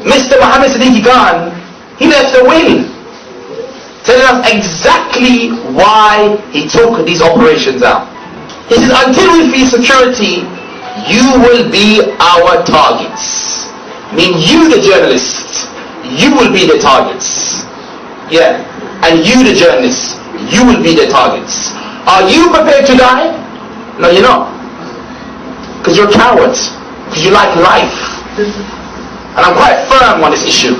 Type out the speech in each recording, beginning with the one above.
Mr. Mohammed Siddiqui Khan, he left a will telling us exactly why he took these operations out. He says, until we feel security, you will be our targets. I mean, you the journalists, you will be the targets. Yeah, and you the journalists, you will be the targets. Are you prepared to die? No, you're not. Because you're a coward. Because you like life. And I'm quite firm on this issue.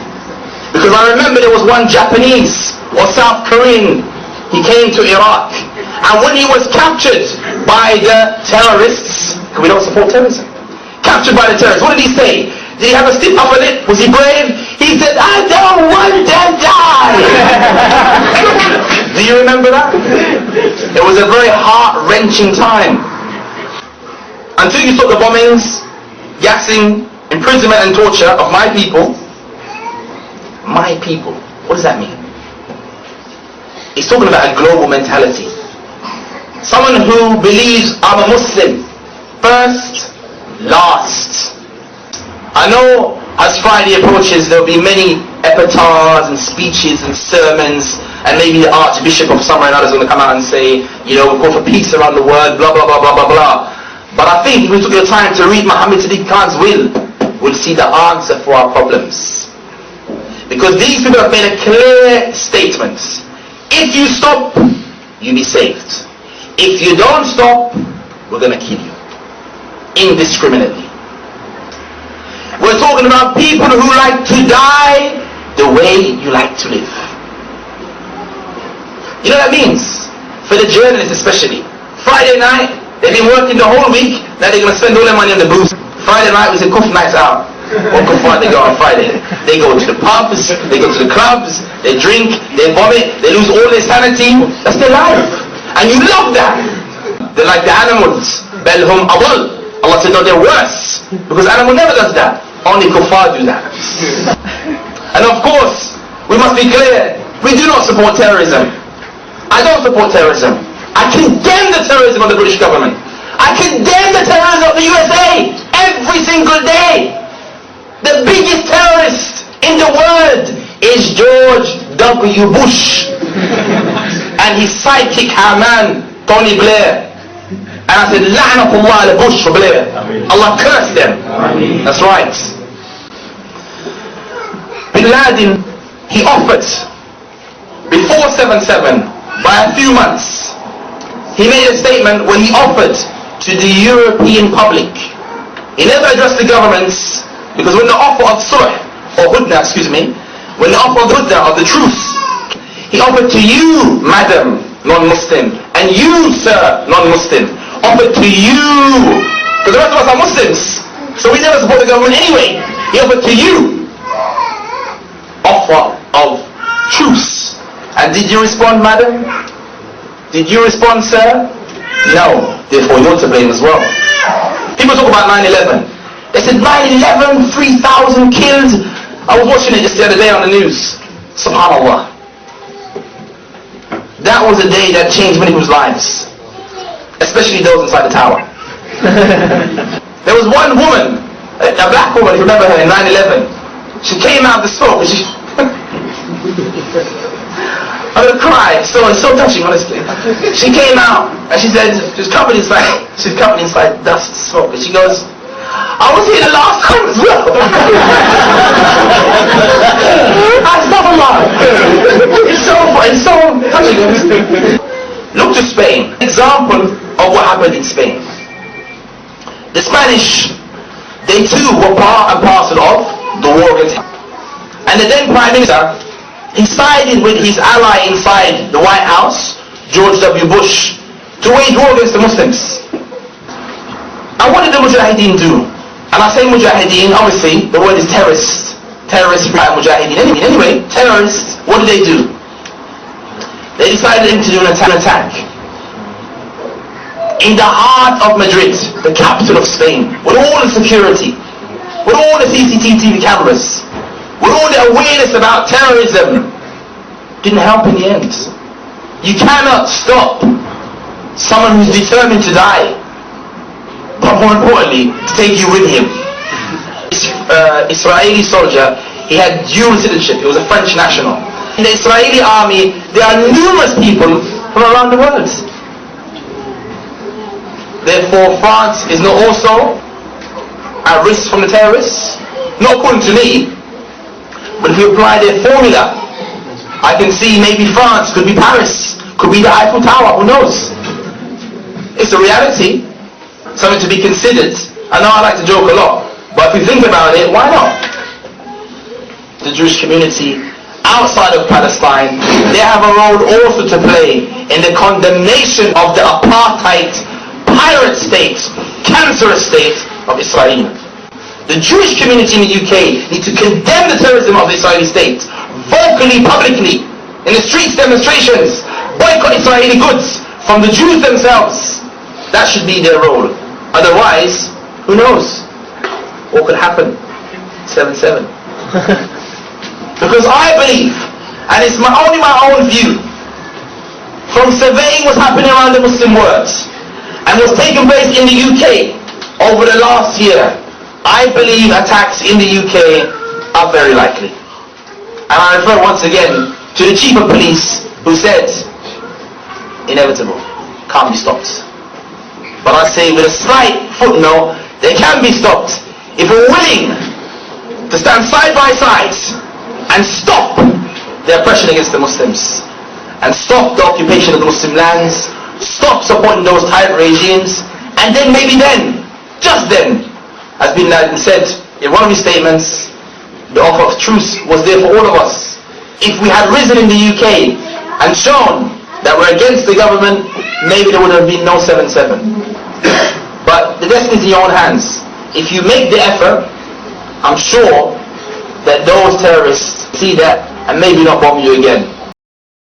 Because I remember there was one Japanese or South Korean, he came to Iraq. And when he was captured by the terrorists, because we don't support terrorism, captured by the terrorists, what did he say? Did he have a stiff upper lip? Was he brave? He said, I don't want to die. Do you remember that? It was a very heart-wrenching time. Until you saw the bombings, gassing, imprisonment and torture of my people. My people. What does that mean? He's talking about a global mentality. Someone who believes I'm a Muslim. First, last. I know as Friday approaches there will be many epitaphs and speeches and sermons, and maybe the Archbishop of somewhere and others going to come out and say, you know, we'll call for peace around the world, blah blah blah blah blah blah. But I think if we took the time to read Muhammad Siddiqui Khan's will, we'll see the answer for our problems. Because these people have made a clear statement. If you stop, you'll be saved. If you don't stop, we're going to kill you. Indiscriminately. We're talking about people who like to die the way you like to live. You know what that means? For the journalists especially. Friday night, they've been working the whole week, now they're going to spend all their money on the booze. Friday night was a kuf nights out. Or kufar they go on Friday. They go to the pubs, they go to the clubs, they drink, they vomit, they lose all their sanity. That's their life. And you love that. They're like the animals. Belhum adal. Allah said, no, they're worse. Because animal never does that. Only kuffar do that. And of course, we must be clear, we do not support terrorism. I don't support terrorism. I condemn the terrorism of the British government. I condemn the terrorism of the USA every single day. The biggest terrorist in the world is George W. Bush and his sidekick Haman, Tony Blair. And I said, La'natullah ala Bush for Blair. Allah curse them. That's right. Bin Laden, he offered before 7/7 by a few months. He made a statement when he offered to the European public. He never addressed the governments, because when the offer of sulh, or hudna, when the offer of hudna, of the truce, he offered to you, madam, non-Muslim, and you, sir, non-Muslim, offered to you, because the rest of us are Muslims, so we never support the government anyway. He offered to you, offer of truce. And did you respond, madam? Did you respond, sir? No. Therefore, you're to blame as well. People talk about 9/11. They said 9/11, 3,000 killed. I was watching it just the other day on the news. SubhanAllah. That was a day that changed many people's lives. Especially those inside the tower. There was one woman, a black woman, if you remember her, in 9/11. She came out of the smoke and she... I'm gonna cry. It's so touching, honestly. She came out and she said she was covered inside dust, smoke, and she goes, I was here the last time as well. It's so touching. Look to Spain. Example of what happened in Spain. The Spanish, they too were part and parcel of the war against him. And the then Prime Minister, he sided with his ally inside the White House, George W. Bush, to wage war against the Muslims. And what did the Mujahideen do? And I say Mujahideen, obviously, the word is terrorist. Terrorist, Mujahideen. Anyway, terrorists, what did they do? They decided to do an attack. In the heart of Madrid, the capital of Spain, with all the security, with all the CCTV cameras, with all the awareness about terrorism, didn't help in the end. You cannot stop someone who's determined to die, but more importantly, to take you with him. Israeli soldier, He had dual citizenship. He was a French national. In the Israeli army, there are numerous people from around the world. Therefore, France is not also at risk from the terrorists. Not according to me. But if we apply their formula, I can see maybe France could be Paris, could be the Eiffel Tower, who knows? It's a reality, something to be considered. I know I like to joke a lot, but if you think about it, why not? The Jewish community outside of Palestine, they have a role also to play in the condemnation of the apartheid, pirate state, cancerous state of Israel. The Jewish community in the UK need to condemn the terrorism of the Israeli state, vocally, publicly, in the streets, demonstrations, boycott Israeli goods from the Jews themselves. That should be their role. Otherwise, who knows what could happen? 7/7. Because I believe, and it's only my own view, from surveying what's happening around the Muslim world and what's taken place in the UK over the last year, I believe attacks in the UK are very likely. And I refer once again to the chief of police who said, inevitable, can't be stopped. But I say with a slight footnote, they can be stopped if we're willing to stand side by side and stop the oppression against the Muslims, and stop the occupation of the Muslim lands, stop supporting those tyrant regimes, and then maybe then, just then, as Bin Laden said in one of his statements, the offer of truce was there for all of us. If we had risen in the UK and shown that we're against the government, maybe there would have been no 7/7. But the destiny is in your own hands. If you make the effort, I'm sure that those terrorists see that and maybe not bomb you again.